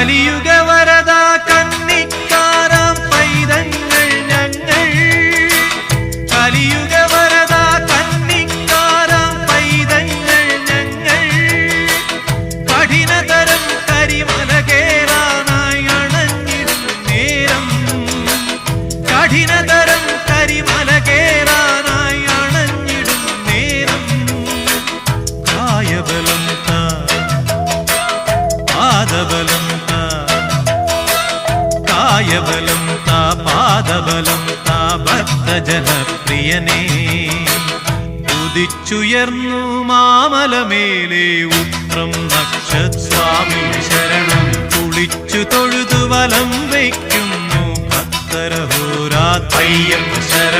കലിയുഗ വരദ കന്നിക്കാരാം പൈതങ്ങൾ ഞങ്ങൾ കലിയുഗ വരദ കന്നിക്കാരാം പൈതങ്ങൾ ഞങ്ങൾ കഠിനതരം കരിമല കേറാനായി അണഞ്ഞിടും നേരം കഠിനതരം കരിമല കേറാനായി അണഞ്ഞിടും നേരം കായബലം പാദബലം കായബലം പാദബലം ഭക്തജനപ്രിയനേ ഉദിച്ചുയർന്നു മാമലമേലെ ഉത്രം നക്ഷസ്വാമി ശരണം കുളിച്ചു തൊഴുതു വലം വയ്ക്കുന്നു ഭക്തരഹോരാത്രയ്യപ്പ ശരണം.